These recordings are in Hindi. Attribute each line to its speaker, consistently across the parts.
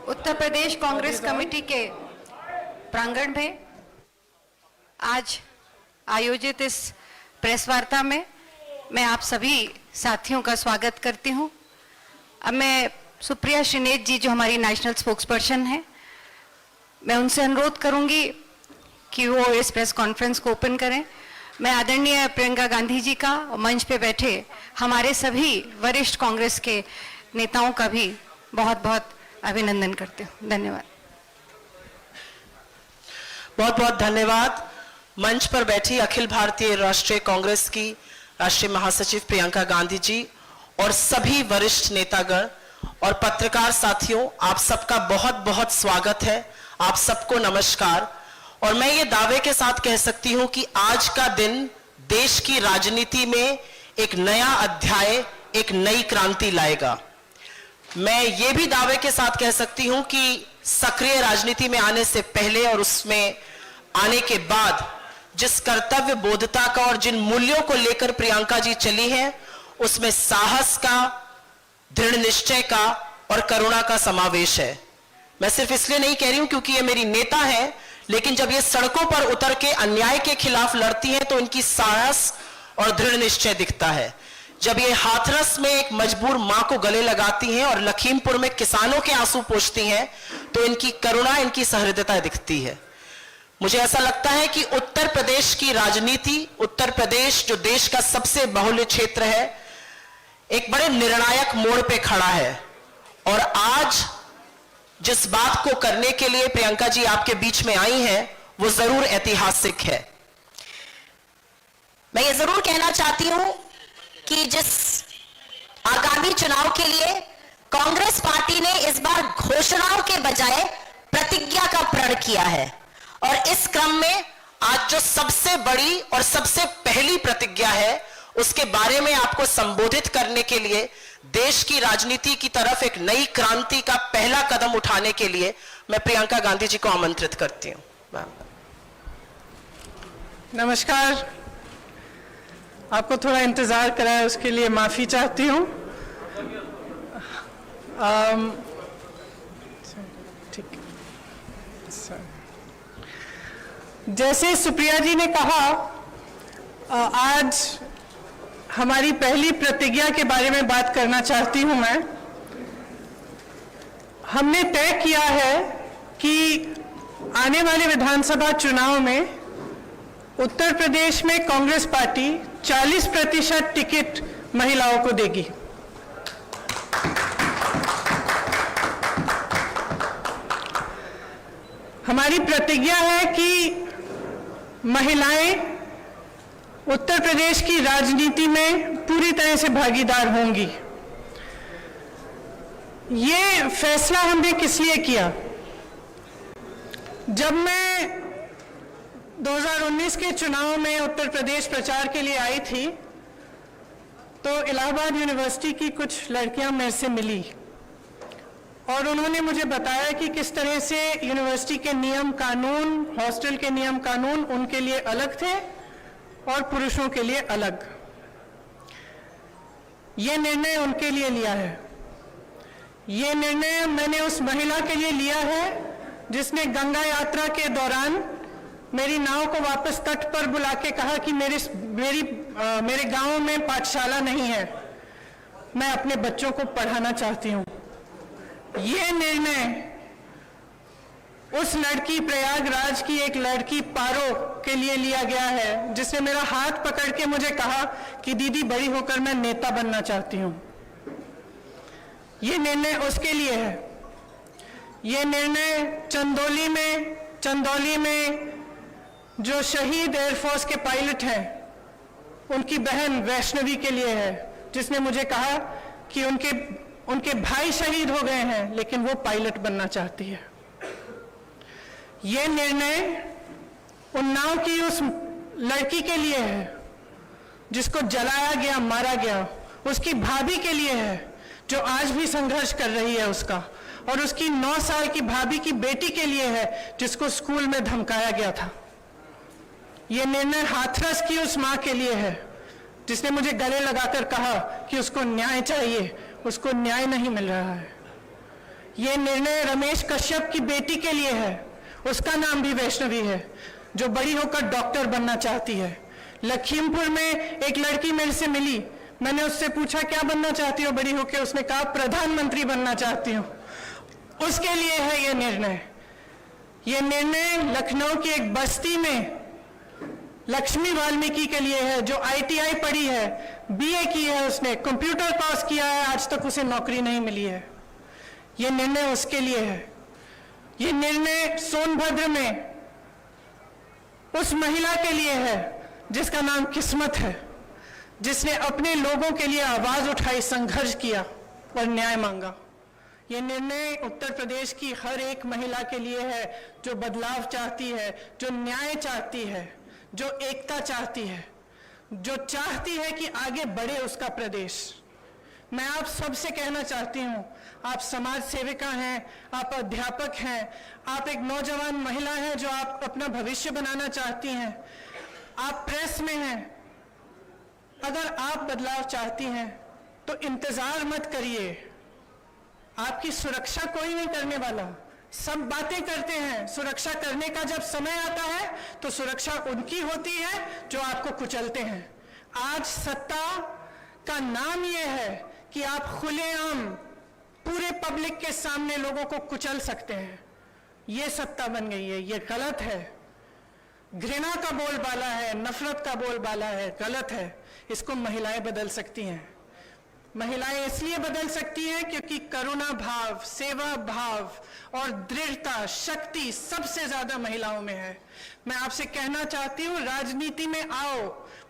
Speaker 1: उत्तर प्रदेश कांग्रेस कमेटी के प्रांगण में आज आयोजित इस प्रेस वार्ता में मैं आप सभी साथियों का स्वागत करती हूं। अब मैं सुप्रिया श्रीनेत जी जो हमारी नेशनल स्पोक्सपर्सन है, मैं उनसे अनुरोध करूंगी कि वो इस प्रेस कॉन्फ्रेंस को ओपन करें। मैं आदरणीय प्रियंका गांधी जी का और मंच पे बैठे हमारे सभी वरिष्ठ कांग्रेस के नेताओं का भी बहुत बहुत अभिनंदन करती हूँ। धन्यवाद।
Speaker 2: बहुत बहुत धन्यवाद। मंच पर बैठी अखिल भारतीय राष्ट्रीय कांग्रेस की राष्ट्रीय महासचिव प्रियंका गांधी जी और सभी वरिष्ठ नेतागण और पत्रकार साथियों, आप सबका बहुत बहुत स्वागत है। आप सबको नमस्कार। और मैं ये दावे के साथ कह सकती हूं कि आज का दिन देश की राजनीति में एक नया अध्याय, एक नई क्रांति लाएगा। मैं ये भी दावे के साथ कह सकती हूं कि सक्रिय राजनीति में आने से पहले और उसमें आने के बाद जिस कर्तव्य बोधता का और जिन मूल्यों को लेकर प्रियंका जी चली हैं, उसमें साहस का, दृढ़ निश्चय का और करुणा का समावेश है। मैं सिर्फ इसलिए नहीं कह रही हूं क्योंकि ये मेरी नेता है, लेकिन जब ये सड़कों पर उतर के अन्याय के खिलाफ लड़ती हैं तो इनकी साहस और दृढ़ निश्चय दिखता है। जब ये हाथरस में एक मजबूर मां को गले लगाती हैं और लखीमपुर में किसानों के आंसू पोंछती हैं तो इनकी करुणा, इनकी सहृदयता दिखती है। मुझे ऐसा लगता है कि उत्तर प्रदेश की राजनीति, उत्तर प्रदेश जो देश का सबसे बहुल्य क्षेत्र है, एक बड़े निर्णायक मोड़ पे खड़ा है। और आज जिस बात को करने के लिए प्रियंका जी आपके बीच में आई हैं, वो जरूर ऐतिहासिक है।
Speaker 3: मैं ये जरूर कहना चाहती हूं कि जिस आगामी चुनाव के लिए कांग्रेस पार्टी ने इस बार घोषणाओं के बजाय प्रतिज्ञा का प्रण किया है, और इस क्रम में आज जो सबसे बड़ी और सबसे पहली प्रतिज्ञा है, उसके बारे में आपको संबोधित करने के लिए, देश की राजनीति की तरफ एक नई क्रांति का पहला कदम उठाने के लिए मैं प्रियंका गांधी जी को आमंत्रित करती हूं।
Speaker 4: नमस्कार। आपको थोड़ा इंतजार कराया उसके लिए माफी चाहती हूं। ठीक है। जैसे सुप्रिया जी ने कहा, आज हमारी पहली प्रतिज्ञा के बारे में बात करना चाहती हूं मैं। हमने तय किया है कि आने वाले विधानसभा चुनाव में उत्तर प्रदेश में कांग्रेस पार्टी 40% टिकट महिलाओं को देगी। हमारी प्रतिज्ञा है कि महिलाएं उत्तर प्रदेश की राजनीति में पूरी तरह से भागीदार होंगी। ये फैसला हमने किस लिए किया? जब मैं 2019 के चुनाव में उत्तर प्रदेश प्रचार के लिए आई थी, तो इलाहाबाद यूनिवर्सिटी की कुछ लड़कियां मेरे से मिली और उन्होंने मुझे बताया कि किस तरह से यूनिवर्सिटी के नियम कानून, हॉस्टल के नियम कानून उनके लिए अलग थे और पुरुषों के लिए अलग। ये निर्णय उनके लिए लिया है। ये निर्णय मैंने उस महिला के लिए लिया है जिसने गंगा यात्रा के दौरान मेरी नाव को वापस तट पर बुला के कहा कि मेरे गांव में पाठशाला नहीं है, मैं अपने बच्चों को पढ़ाना चाहती हूं। ये निर्णय उस लड़की, प्रयागराज की एक लड़की पारो के लिए लिया गया है जिसने मेरा हाथ पकड़ के मुझे कहा कि दीदी बड़ी होकर मैं नेता बनना चाहती हूं। ये निर्णय उसके लिए है। ये निर्णय चंदौली में जो शहीद एयरफोर्स के पायलट हैं, उनकी बहन वैष्णवी के लिए है, जिसने मुझे कहा कि उनके भाई शहीद हो गए हैं लेकिन वो पायलट बनना चाहती है। ये निर्णय उन्नाव की उस लड़की के लिए है जिसको जलाया गया, मारा गया, उसकी भाभी के लिए है जो आज भी संघर्ष कर रही है उसका, और उसकी 9 साल की भाभी की बेटी के लिए है जिसको स्कूल में धमकाया गया था। ये निर्णय हाथरस की उस मां के लिए है जिसने मुझे गले लगाकर कहा कि उसको न्याय चाहिए, उसको न्याय नहीं मिल रहा है। ये निर्णय रमेश कश्यप की बेटी के लिए है, उसका नाम भी वैष्णवी है, जो बड़ी होकर डॉक्टर बनना चाहती है। लखीमपुर में एक लड़की मेरे से मिली, मैंने उससे पूछा क्या बनना चाहती हो बड़ी होकर, उसने कहा प्रधानमंत्री बनना चाहती हूँ। उसके लिए है ये निर्णय। ये निर्णय लखनऊ की एक बस्ती में लक्ष्मी वाल्मीकि के लिए है, जो ITI पढ़ी है, BA की है, उसने कंप्यूटर पास किया है, आज तक उसे नौकरी नहीं मिली है। ये निर्णय उसके लिए है। ये निर्णय सोनभद्र में उस महिला के लिए है जिसका नाम किस्मत है, जिसने अपने लोगों के लिए आवाज उठाई, संघर्ष किया और न्याय मांगा। ये निर्णय उत्तर प्रदेश की हर एक महिला के लिए है जो बदलाव चाहती है, जो न्याय चाहती है, जो एकता चाहती है, जो चाहती है कि आगे बढ़े उसका प्रदेश। मैं आप सबसे कहना चाहती हूं, आप समाज सेविका हैं, आप अध्यापक हैं, आप एक नौजवान महिला हैं जो आप अपना भविष्य बनाना चाहती हैं, आप प्रेस में हैं। अगर आप बदलाव चाहती हैं तो इंतजार मत करिए, आपकी सुरक्षा कोई नहीं करने वाला। सब बातें करते हैं, सुरक्षा करने का जब समय आता है तो सुरक्षा उनकी होती है जो आपको कुचलते हैं। आज सत्ता का नाम यह है कि आप खुलेआम पूरे पब्लिक के सामने लोगों को कुचल सकते हैं। ये सत्ता बन गई है, ये गलत है। घृणा का बोलबाला है, नफरत का बोलबाला है, गलत है। इसको महिलाएं बदल सकती हैं। महिलाएं इसलिए बदल सकती हैं क्योंकि करुणा भाव, सेवा भाव और दृढ़ता, शक्ति सबसे ज्यादा महिलाओं में है। मैं आपसे कहना चाहती हूं, राजनीति में आओ,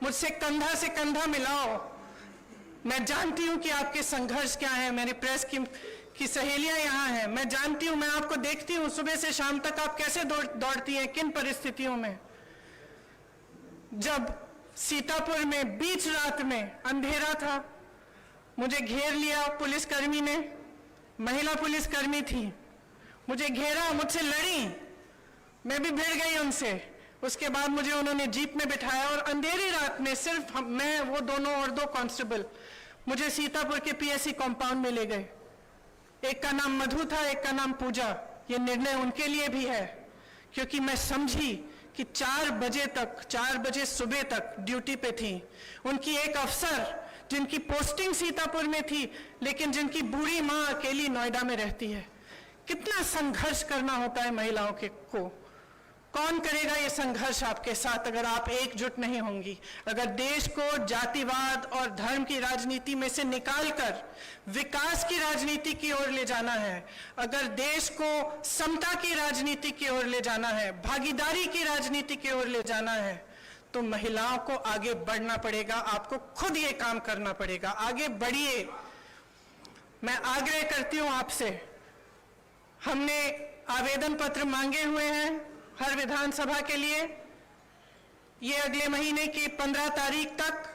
Speaker 4: मुझसे कंधा से कंधा मिलाओ। मैं जानती हूं कि आपके संघर्ष क्या है। मेरी प्रेस की सहेलियां यहाँ हैं, मैं जानती हूं, मैं आपको देखती हूं सुबह से शाम तक आप कैसे दौड़ती हैं, किन परिस्थितियों में। जब सीतापुर में बीच रात में अंधेरा था, मुझे घेर लिया पुलिसकर्मी ने, महिला पुलिसकर्मी थी, मुझे घेरा, मुझसे लड़ी, मैं भी भिड़ गई उनसे। उसके बाद मुझे उन्होंने जीप में बिठाया और अंधेरी रात में सिर्फ मैं, वो दोनों और 2 कांस्टेबल मुझे सीतापुर के PSC कंपाउंड में ले गए। एक का नाम मधु था, एक का नाम पूजा। ये निर्णय उनके लिए भी है क्योंकि मैं समझी कि 4 बजे सुबह तक ड्यूटी पे थी। उनकी एक अफसर जिनकी पोस्टिंग सीतापुर में थी, लेकिन जिनकी बूढ़ी माँ अकेली नोएडा में रहती है। कितना संघर्ष करना होता है महिलाओं को। कौन करेगा ये संघर्ष आपके साथ अगर आप एकजुट नहीं होंगी? अगर देश को जातिवाद और धर्म की राजनीति में से निकालकर विकास की राजनीति की ओर ले जाना है, अगर देश को समता की राजनीति की ओर ले जाना है, भागीदारी की राजनीति की ओर ले जाना है, तो महिलाओं को आगे बढ़ना पड़ेगा। आपको खुद ये काम करना पड़ेगा। आगे बढ़िए। मैं आग्रह करती हूं आपसे, हमने आवेदन पत्र मांगे हुए हैं हर विधानसभा के लिए। ये अगले महीने की 15 तारीख तक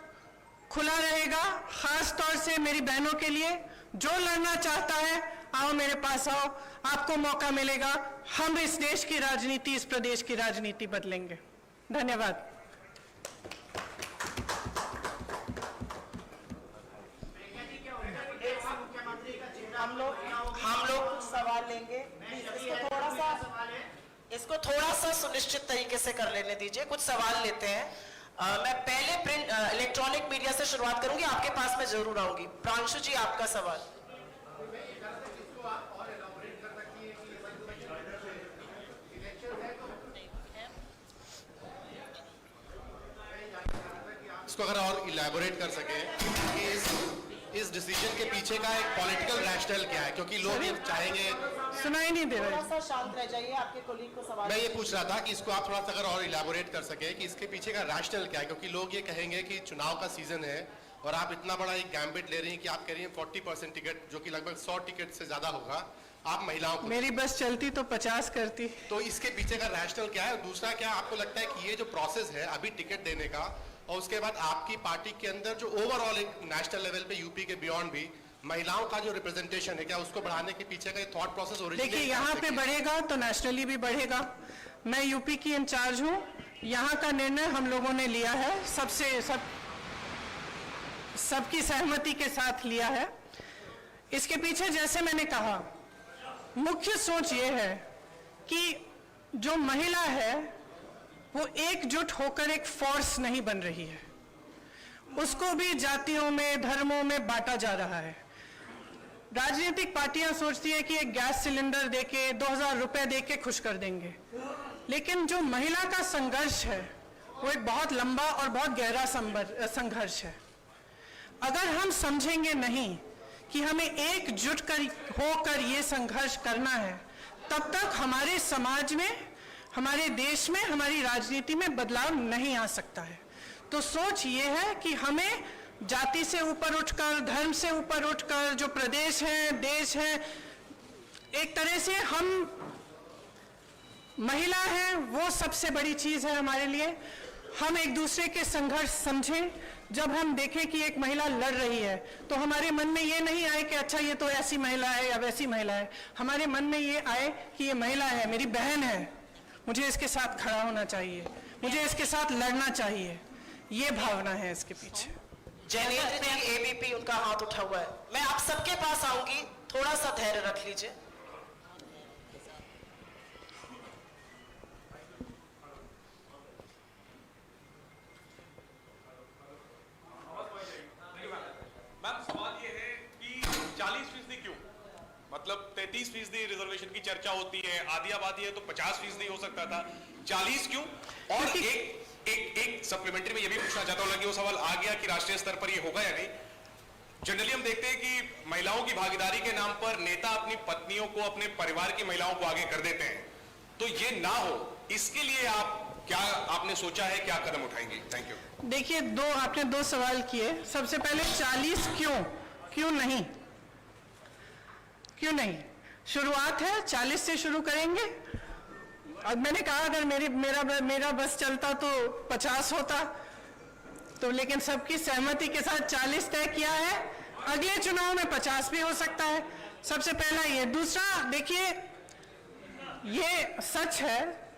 Speaker 4: खुला रहेगा। खास तौर से मेरी बहनों के लिए, जो लड़ना चाहता है आओ मेरे पास आओ, आपको मौका मिलेगा। हम इस देश की राजनीति, इस प्रदेश की राजनीति बदलेंगे। धन्यवाद।
Speaker 2: हम लोग सवाल लेंगे। इसको थोड़ा सा सुनिश्चित तरीके से कर लेने दीजिए। कुछ सवाल लेते हैं। मैं पहले प्रिंट इलेक्ट्रॉनिक मीडिया से शुरुआत करूंगी, आपके पास मैं जरूर आऊंगी। प्रांशु जी, आपका सवाल।
Speaker 5: इसको अगर और इलैबोरेट कर सके कि इस डिसीजन के पीछे का एक पॉलिटिकल रैशनल क्या है, क्योंकि लोग ये चाहेंगे।
Speaker 4: सुनाई नहीं दे रहा।
Speaker 2: थोड़ा सा शांत रह जाइए, आपके कोलीग को सवाल।
Speaker 5: मैं ये पूछ रहा था कि इसको आप थोड़ा सा अगर और इलैबोरेट कर सके कि इसके पीछे का रैशनल क्या है, क्योंकि लोग ये कहेंगे कि चुनाव का सीजन है और आप इतना बड़ा एक गैम्बिट ले रही हैं कि आप कह रही हैं 40% टिकट, जो कि लगभग 100 टिकट से ज्यादा होगा, आप महिलाओं को।
Speaker 4: मेरी बस चलती तो 50 करती।
Speaker 5: तो इसके पीछे का रैशनल क्या है? और दूसरा, क्या आपको लगता है कि ये जो प्रोसेस है अभी टिकट देने का, और उसके बाद आपकी पार्टी के अंदर जो ओवरऑल एक नेशनल लेवल पे यूपी के बियॉन्ड भी महिलाओं का जो रिप्रेजेंटेशन है, क्या उसको बढ़ाने के पीछे का थॉट प्रोसेस ओरिजिनली?
Speaker 4: देखिए, यहाँ पे बढ़ेगा तो नेशनली भी बढ़ेगा। मैं यूपी की इंचार्ज हूँ, यहाँ का निर्णय हम लोगों ने लिया है, सबकी सहमति के साथ लिया है। इसके पीछे जैसे मैंने कहा, मुख्य सोच ये है कि जो महिला है वो एकजुट होकर एक फोर्स नहीं बन रही है, उसको भी जातियों में, धर्मों में बांटा जा रहा है। राजनीतिक पार्टियां सोचती है कि एक गैस सिलेंडर देके 2000 रुपए देके खुश कर देंगे, लेकिन जो महिला का संघर्ष है वो एक बहुत लंबा और बहुत गहरा संघर्ष है। अगर हम समझेंगे नहीं कि हमें एकजुट होकर ये संघर्ष करना है, तब तक हमारे समाज में, हमारे देश में, हमारी राजनीति में बदलाव नहीं आ सकता है। तो सोच ये है कि हमें जाति से ऊपर उठकर, धर्म से ऊपर उठकर, जो प्रदेश है, देश है, एक तरह से हम महिला है वो सबसे बड़ी चीज है हमारे लिए। हम एक दूसरे के संघर्ष समझें। जब हम देखें कि एक महिला लड़ रही है तो हमारे मन में ये नहीं आए कि अच्छा ये तो ऐसी महिला है या वैसी महिला है। हमारे मन में ये आए कि ये महिला है, मेरी बहन है, मुझे इसके साथ खड़ा होना चाहिए, मुझे इसके साथ लड़ना चाहिए। ये भावना है इसके पीछे।
Speaker 2: जयनेन्द्र जी एबीपी, उनका हाथ उठा हुआ है। मैं आप सबके पास आऊंगी, थोड़ा सा धैर्य रख लीजिए।
Speaker 6: मैम, सवाल ये है कि 40% क्यों? मतलब 33% रिजर्वेशन की चर्चा होती है, आधी आबादी है तो 50% हो सकता था, 40 क्यों? और एक सप्लीमेंट्री में ये भी पूछना चाहता हूँ कि वो सवाल आ गया कि राष्ट्रीय स्तर पर ये होगा या नहीं। जनरली हम देखते हैं कि महिलाओं की भागीदारी के नाम पर नेता अपनी पत्नियों को, अपने परिवार की महिलाओं को आगे कर देते हैं, तो ये ना हो इसके लिए आपने सोचा है, क्या कदम उठाएंगे? Thank you.
Speaker 4: देखिए, आपने दो सवाल किए। सबसे पहले 40 क्यों नहीं? क्यों नहीं? शुरुआत है, 40 से शुरू करेंगे। अब मैंने कहा अगर मेरा बस चलता तो 50 होता, तो लेकिन सबकी सहमति के साथ 40 तय किया है। अगले चुनाव में 50 भी हो सकता है। सबसे पहला ये। दूसरा, देखिए, ये सच है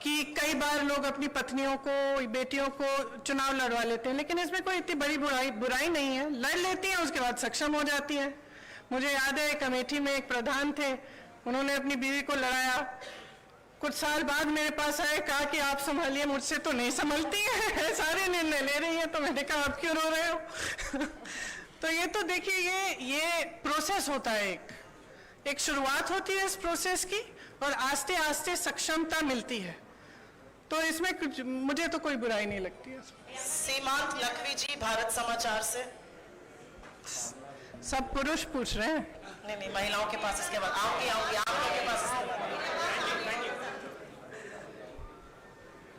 Speaker 4: कि कई बार लोग अपनी पत्नियों को, बेटियों को चुनाव लड़वा लेते हैं, लेकिन इसमें कोई इतनी बड़ी बुराई नहीं है। लड़ लेती हैं, उसके बाद सक्षम हो जाती हैं। मुझे याद है एक अमेठी में एक प्रधान थे, उन्होंने अपनी बीवी को लड़ाया, कुछ साल बाद मेरे पास आए, कहा कि आप संभालिए, मुझसे तो नहीं संभलती है, सारे निर्णय ले रही है। तो मैंने कहा आप क्यों रो रहे हो? तो ये तो देखिए, ये प्रोसेस होता है, एक शुरुआत होती है इस प्रोसेस की, और आस्ते आस्ते सक्षमता मिलती है। तो इसमें कुछ, मुझे तो कोई बुराई नहीं लगती है।
Speaker 2: सीमांत लखवी जी, भारत समाचार से।
Speaker 4: सब पुरुष पूछ रहे हैं?
Speaker 2: नहीं, महिलाओं के पास इसके बाद आऊंगी, आप लोगों के पास इसके बाद।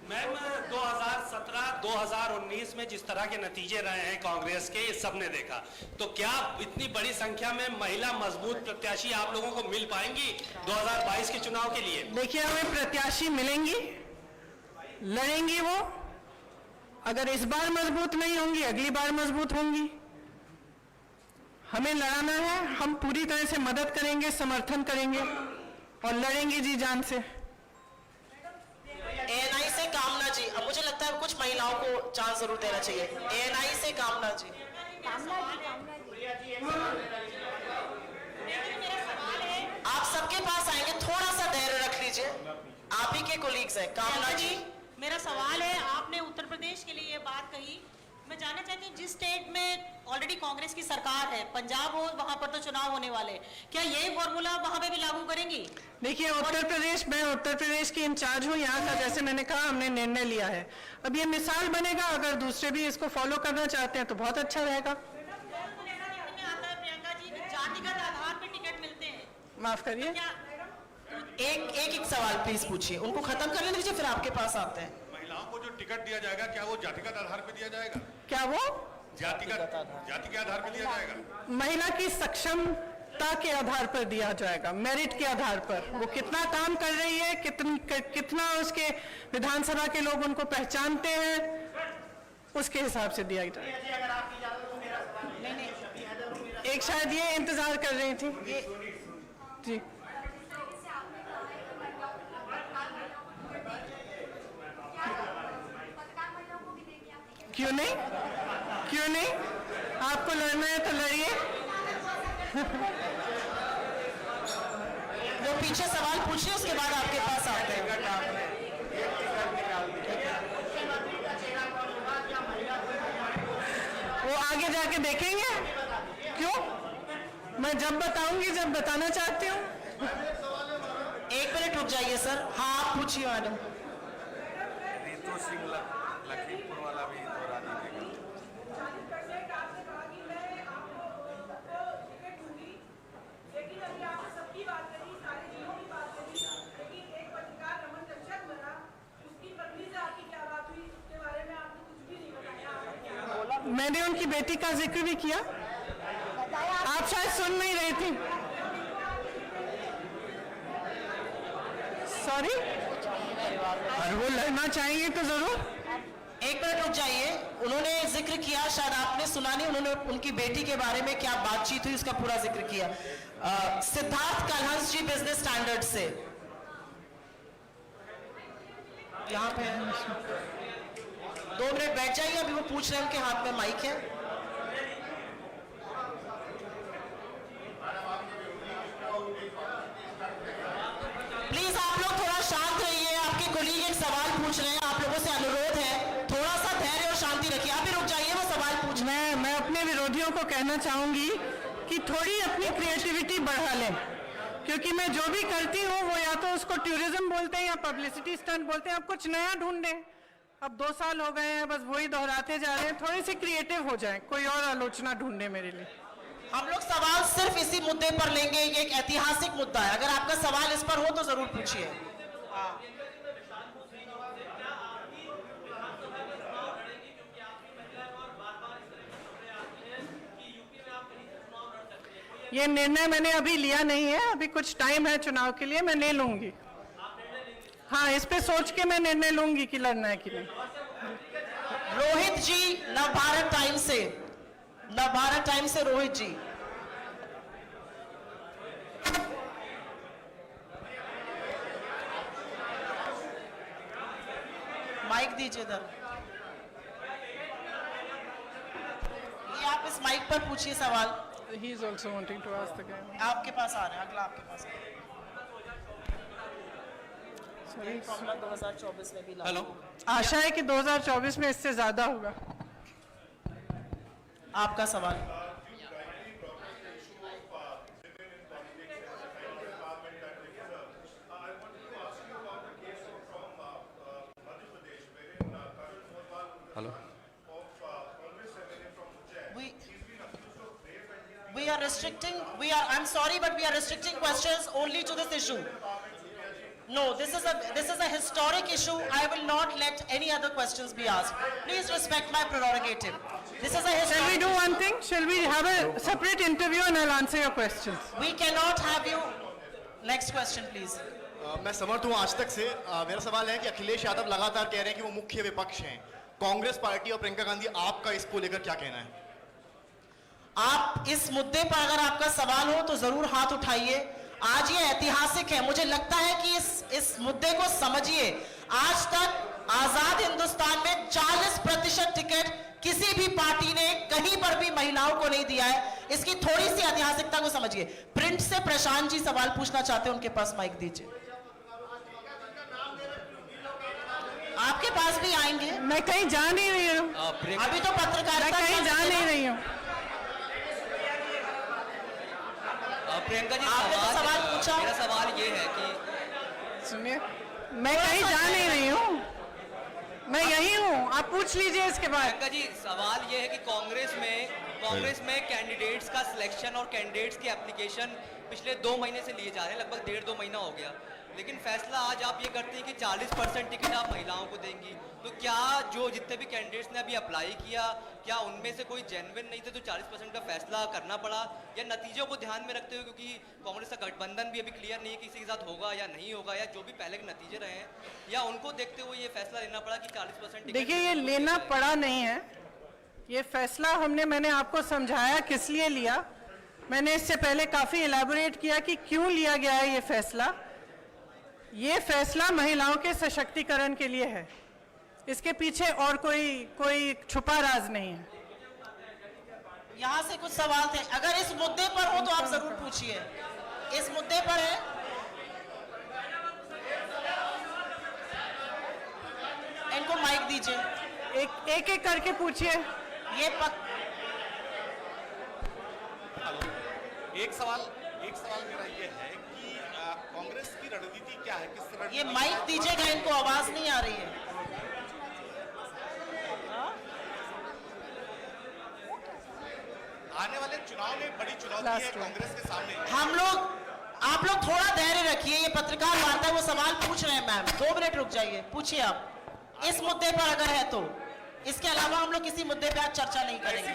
Speaker 7: मैम, 2017-2019 में जिस तरह के नतीजे रहे हैं कांग्रेस के, ये सबने देखा, तो क्या इतनी बड़ी संख्या में महिला मजबूत प्रत्याशी आप लोगों को मिल पाएंगी 2022 के चुनाव के लिए?
Speaker 4: देखिए, हमें प्रत्याशी मिलेंगी, लड़ेंगी वो। अगर इस बार मजबूत नहीं होंगी, अगली बार मजबूत होंगी। हमें लड़ाना है, हम पूरी तरह से मदद करेंगे, समर्थन करेंगे और लड़ेंगे जी जान से।
Speaker 2: एएनआई से कामना जी, अब मुझे लगता है कुछ महिलाओं को चांस जरूर देना चाहिए। एएनआई से कामना जी। आप सबके पास आएंगे, थोड़ा सा धैर्य रख लीजिए, आप ही के कोलीग्स हैं। कामना जी,
Speaker 8: मेरा सवाल है, आपने उत्तर प्रदेश के लिए ये बात कही, मैं जानना चाहती हूँ जिस स्टेट में ऑलरेडी कांग्रेस की सरकार है, पंजाब हो, वहां पर तो चुनाव होने वाले, क्या यही फॉर्मूला वहां पे भी लागू करेंगी?
Speaker 4: देखिए, उत्तर प्रदेश, मैं उत्तर प्रदेश की इंचार्ज हूँ यहाँ का। जैसे मैंने कहा, हमने निर्णय लिया है। अब ये मिसाल बनेगा, अगर दूसरे भी इसको फॉलो करना चाहते हैं तो बहुत अच्छा रहेगा।
Speaker 8: प्रियंका जी, जातिगत आधार पर टिकट मिलते हैं।
Speaker 4: माफ करिए,
Speaker 2: एक सवाल प्लीज पूछिए, उनको खत्म कर लेने दीजिए, फिर आपके पास आते हैं।
Speaker 6: महिलाओं को जो टिकट दिया जाएगा, क्या वो जातिगत आधार पर दिया जाएगा?
Speaker 4: क्या वो
Speaker 6: जाति के आधार पर दिया जाएगा?
Speaker 4: महिला की सक्षमता के आधार पर दिया जाएगा, मेरिट के आधार पर। वो कितना काम कर रही है, कितना उसके विधानसभा के लोग उनको पहचानते हैं, उसके हिसाब से दिया जाएगा। एक शायद ये इंतजार कर रही थी जी। क्यों नहीं? आपको लड़ना है तो लड़िए।
Speaker 2: वो पीछे सवाल पूछिए, उसके बाद आपके पास आते हैं।
Speaker 4: वो आगे जाके देखेंगे। क्यों? मैं जब बताऊंगी जब बताना चाहती हूँ।
Speaker 2: 1 मिनट रुक जाइए सर। हाँ आप पूछिए मैडम।
Speaker 9: रितु सिंह लखीमपुर वाला भी दोहरा दीजिएगा।
Speaker 4: मैंने उनकी बेटी का जिक्र भी किया, आप शायद सुन नहीं रही थी। सॉरी, और वो लड़ना चाहेंगे तो जरूर।
Speaker 2: 1 मिनट रुक जाइए। उन्होंने जिक्र किया, शायद आपने सुना नहीं, उन्होंने उनकी बेटी के बारे में क्या बातचीत हुई उसका पूरा जिक्र किया। सिद्धार्थ कलहंस जी बिजनेस स्टैंडर्ड से यहाँ पे 2 मिनट बैठ जाइए, अभी वो पूछ रहे हैं, उनके हाथ में माइक है। प्लीज आप लोग थोड़ा शांत रहिए, आपके कोलीग एक सवाल पूछ रहे हैं, आप लोगों से अनुरोध है थोड़ा सा धैर्य और शांति रखिए। आप भी रुक जाइए, वो सवाल पूछ।
Speaker 4: मैं अपने विरोधियों को कहना चाहूंगी कि थोड़ी अपनी क्रिएटिविटी बढ़ा लें, क्योंकि मैं जो भी करती हूँ वो या तो उसको टूरिज्म बोलते हैं या पब्लिसिटी स्टंट बोलते हैं। अब कुछ नया ढूंढें। अब 2 साल हो गए हैं, बस वही दोहराते जा रहे हैं। थोड़ी सी क्रिएटिव हो जाए, कोई और आलोचना ढूंढे मेरे लिए।
Speaker 2: हम लोग सवाल सिर्फ इसी मुद्दे पर लेंगे, ये एक ऐतिहासिक मुद्दा है। अगर आपका सवाल इस पर हो तो जरूर पूछिए।
Speaker 4: ये निर्णय मैंने अभी लिया नहीं है, अभी कुछ टाइम है चुनाव के लिए, मैं ले लूंगी। हाँ, इस पे सोच के मैं निर्णय लूंगी कि लड़ना है कि नहीं।
Speaker 2: रोहित जी नवभारत टाइम से रोहित जी। माइक दीजिए इधर। ये आप इस माइक पर पूछिए सवाल।
Speaker 4: He is also wanting to ask the guy.
Speaker 2: आपके पास आ रहे हैं, अगला आपके पास।
Speaker 4: Sorry.
Speaker 2: 2024 में भी लागू
Speaker 7: हेलो,
Speaker 2: होगा।
Speaker 4: आशा है कि 2024 में इससे ज्यादा होगा।
Speaker 2: आपका सवाल।
Speaker 9: Hello,
Speaker 2: We are restricting. I'm sorry, but we are restricting questions only to this issue. No, this is a historic issue. I will not let any other questions be asked. Please respect my prerogative. This is a historic.
Speaker 4: Shall we do one thing? Shall we have a separate interview and I'll answer your questions?
Speaker 2: We cannot have you. Next question, please.
Speaker 10: मैं समर्थ हूँ आज तक से। मेरा सवाल है कि अखिलेश यादव लगातार कह रहे हैं कि वो मुख्य विपक्ष हैं। कांग्रेस पार्टी और प्रियंका गांधी, आपका इसको लेकर क्या कहना है?
Speaker 2: आप इस मुद्दे पर अगर आपका सवाल हो तो जरूर हाथ उठाइए। आज ये ऐतिहासिक है, मुझे लगता है कि इस मुद्दे को समझिए। आज तक आजाद हिंदुस्तान में 40% टिकट किसी भी पार्टी ने कहीं पर भी महिलाओं को नहीं दिया है। इसकी थोड़ी सी ऐतिहासिकता को समझिए। प्रिंट से प्रशांत जी सवाल पूछना चाहते हैं, उनके पास माइक दीजिए। आपके पास भी आएंगे।
Speaker 4: मैं कहीं जा नहीं रही हूँ।
Speaker 2: अभी तो पत्रकारिता
Speaker 4: कहीं जा नहीं रही हूँ।
Speaker 11: प्रियंका जी,
Speaker 2: आपने तो सवाल पूछा।
Speaker 11: मेरा सवाल ये है कि
Speaker 4: सुनिए, मैं कहीं जा नहीं रही हूँ, मैं यही हूँ। आप पूछ लीजिए इसके बाद।
Speaker 11: प्रियंका जी, सवाल ये है कि कांग्रेस में कैंडिडेट्स का सिलेक्शन और कैंडिडेट्स की एप्लीकेशन पिछले 2 महीने से लिए जा रहे हैं, लगभग 1.5-2 महीना हो गया। लेकिन फैसला आज आप ये करते हैं कि 40% टिकट आप महिलाओं को देंगी। तो क्या जो जितने भी कैंडिडेट्स ने अभी अप्लाई किया, क्या उनमें से कोई जेन्युइन नहीं थे तो 40% का फैसला करना पड़ा, या नतीजों को ध्यान में रखते हुए, क्योंकि कांग्रेस का गठबंधन भी अभी क्लियर नहीं है किसी के साथ होगा या नहीं होगा, या जो भी पहले के नतीजे रहे हैं, या उनको देखते हुए ये फैसला लेना पड़ा कि 40%?
Speaker 4: देखिए, ये लेना पड़ा नहीं है। ये फैसला मैंने आपको समझाया किस लिए लिया। मैंने इससे पहले काफी इलैबोरेट किया कि क्यों लिया गया है ये फैसला। ये फैसला महिलाओं के सशक्तिकरण के लिए है, इसके पीछे और कोई छुपा राज नहीं है।
Speaker 8: यहाँ से कुछ सवाल थे, अगर इस मुद्दे पर हो तो आप जरूर पूछिए। इस मुद्दे पर है, इनको माइक दीजिए।
Speaker 4: एक एक करके पूछिए।
Speaker 8: ये
Speaker 6: एक सवाल मेरा ये है कि कांग्रेस की रणनीति क्या है, किस रणनीति?
Speaker 8: ये माइक दीजिएगा, इनको आवाज नहीं आ रही है।
Speaker 6: आने वाले चुनाव में बड़ी चुनौती है कांग्रेस के सामने।
Speaker 8: आप लोग थोड़ा धैर्य रखिए, ये पत्रकार वार्ता है, वो सवाल पूछ रहे हैं मैम, 2 मिनट रुक जाइए, पूछिए आप। इस मुद्दे पर अगर है तो, इसके अलावा हम लोग किसी मुद्दे पे आज चर्चा नहीं करेंगे।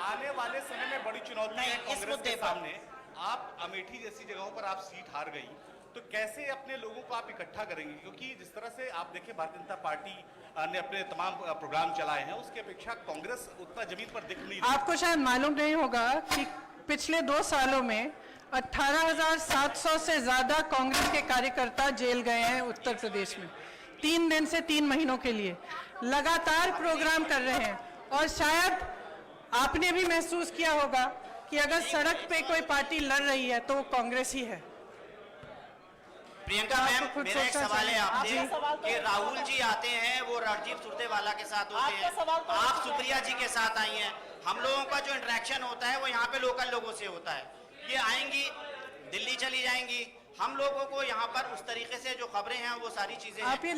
Speaker 6: आने वाले समय में बड़ी चुनौती है
Speaker 8: इस
Speaker 6: कांग्रेस
Speaker 8: मुद्दे
Speaker 6: के
Speaker 8: पर।
Speaker 6: सामने। आप अमेठी जैसी जगहों पर आप सीट हार गई, तो कैसे अपने लोगों को आप इकट्ठा करेंगे? क्योंकि जिस तरह से आप देखिए भारतीय जनता पार्टी ने अपने तमाम प्रोग्राम चलाए हैं, उसकी अपेक्षा कांग्रेस उतना जमीन पर दिख नहीं रही।
Speaker 4: आपको शायद मालूम नहीं होगा कि पिछले 2 सालों में 18,700 से ज्यादा कांग्रेस के कार्यकर्ता जेल गए हैं उत्तर प्रदेश में। 3 दिन से 3 महीनों के लिए लगातार प्रोग्राम कर रहे हैं। और शायद आपने भी महसूस किया होगा कि अगर सड़क पे कोई पार्टी लड़ रही है तो वो कांग्रेस ही है।
Speaker 12: प्रियंका मैम, मेरा एक सवाल है आपसे कि राहुल जी आते हैं, वो राजीव सुरजेवाला के साथ होते हैं, आप सुप्रिया जी के साथ आई हैं। हम लोगों का जो इंटरेक्शन होता है वो यहाँ पे लोकल लोगों से होता है। ये आएंगी, दिल्ली चली जाएंगी, हम लोगों को यहाँ पर उस तरीके से जो खबरें हैं वो सारी चीजें
Speaker 4: आप ये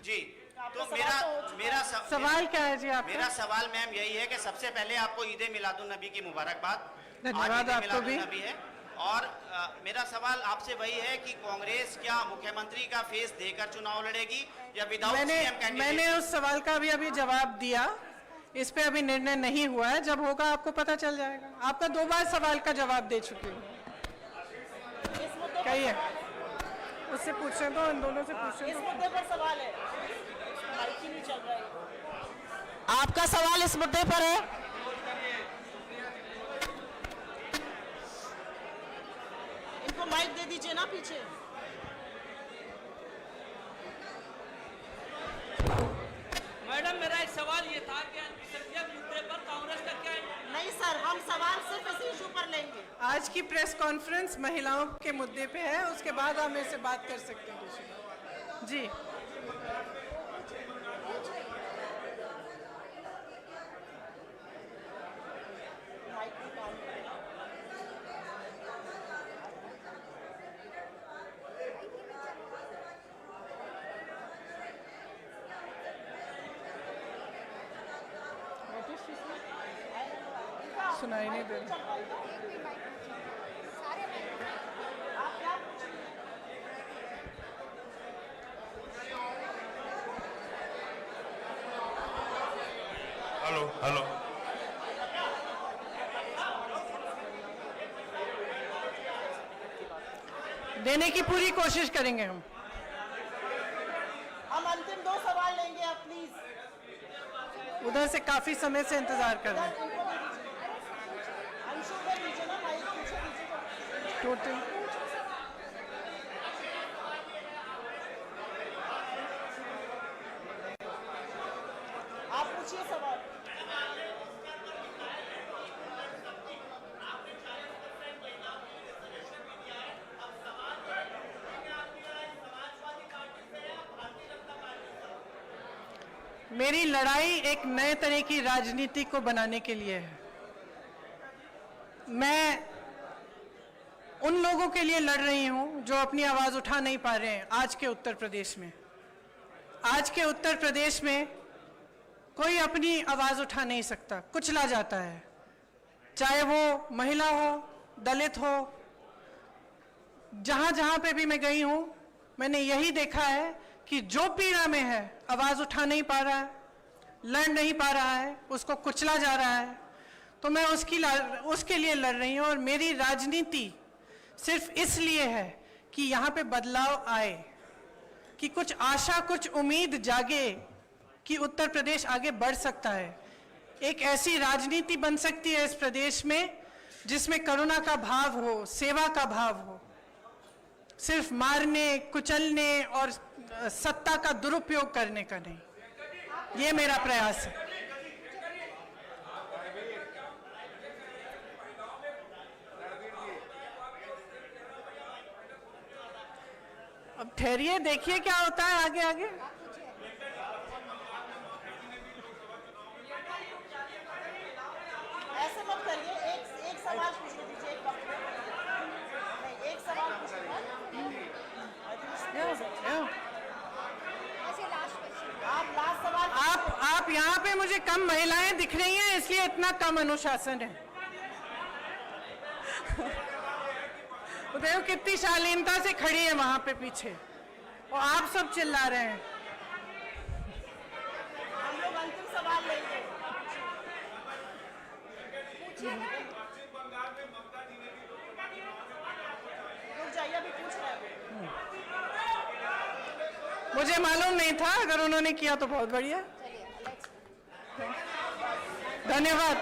Speaker 12: जी, तो मेरा
Speaker 4: सवाल क्या है जी आपका?
Speaker 12: मेरा सवाल मैम यही है कि सबसे पहले आपको ईद मिलादुन नबी की मुबारकबाद।
Speaker 4: धन्यवाद आपको भी।
Speaker 12: नबी है। और मेरा सवाल आपसे वही है कि कांग्रेस क्या मुख्यमंत्री का फेस देकर चुनाव लड़ेगी या विदाउट सीएम कैंडिडेट?
Speaker 4: मैंने उस सवाल का भी अभी जवाब दिया, इस पे अभी निर्णय नहीं हुआ है, जब होगा आपको पता चल जाएगा। आपका 2 बार सवाल का जवाब दे चुकी हूँ। कहिए, उससे पूछे तो, इन दोनों से पूछे।
Speaker 8: इस मुद्दे पर सवाल है, माइक ही नहीं चल रहा है। आपका सवाल इस मुद्दे पर है? इनको माइक दे दीजिए ना पीछे।
Speaker 11: मैडम, मेरा एक सवाल ये था कि अल्पसंख्यक मुद्दे पर कांग्रेस का क्या?
Speaker 8: नहीं सर, हम सवाल सिर्फ इसी इशू पर लेंगे।
Speaker 4: आज की प्रेस कॉन्फ्रेंस महिलाओं के मुद्दे पे है, उसके बाद हम इससे बात कर सकते हैं जी। सुनाई नहीं दे रहा।
Speaker 6: हेलो हेलो,
Speaker 4: देने की पूरी कोशिश करेंगे हम।
Speaker 8: अंतिम 2 सवाल लेंगे आप प्लीज।
Speaker 4: उधर से काफी समय से इंतजार कर रहे हैं। टोटल
Speaker 8: आप पूछिए सवाल।
Speaker 4: मेरी लड़ाई एक नए तरह की राजनीति को बनाने के लिए है। मैं उन लोगों के लिए लड़ रही हूं जो अपनी आवाज उठा नहीं पा रहे हैं आज के उत्तर प्रदेश में। आज के उत्तर प्रदेश में कोई अपनी आवाज उठा नहीं सकता, कुचला जाता है, चाहे वो महिला हो, दलित हो। जहां जहां पे भी मैं गई हूं, मैंने यही देखा है कि जो पीड़ा में है, आवाज उठा नहीं पा रहा है, लड़ नहीं पा रहा है, उसको कुचला जा रहा है, तो मैं उसके लिए लड़ रही हूं। और मेरी राजनीति सिर्फ इसलिए है कि यहाँ पे बदलाव आए, कि कुछ आशा, कुछ उम्मीद जागे कि उत्तर प्रदेश आगे बढ़ सकता है। एक ऐसी राजनीति बन सकती है इस प्रदेश में जिसमें करुणा का भाव हो, सेवा का भाव हो, सिर्फ मारने, कुचलने और सत्ता का दुरुपयोग करने का नहीं। ये मेरा प्रयास है। ठहरिए, देखिए क्या होता है आगे आगे।
Speaker 8: ऐसे मत करिए, एक सवाल पूछने दीजिए, एक वक्त में। नहीं, एक सवाल पूछूंगा। आप लास्ट सवाल।
Speaker 4: आप यहाँ पे मुझे कम महिलाएं दिख रही हैं, इसलिए इतना कम अनुशासन है। वो देखो कितनी शालीनता से खड़ी है वहां पे पीछे, और आप सब चिल्ला रहे हैं।
Speaker 8: हम लोग अंतिम सवाल लेंगे। रुक जाइए, अभी पूछ रहे हैं।
Speaker 4: मुझे मालूम नहीं था, अगर उन्होंने किया तो बहुत बढ़िया। धन्यवाद।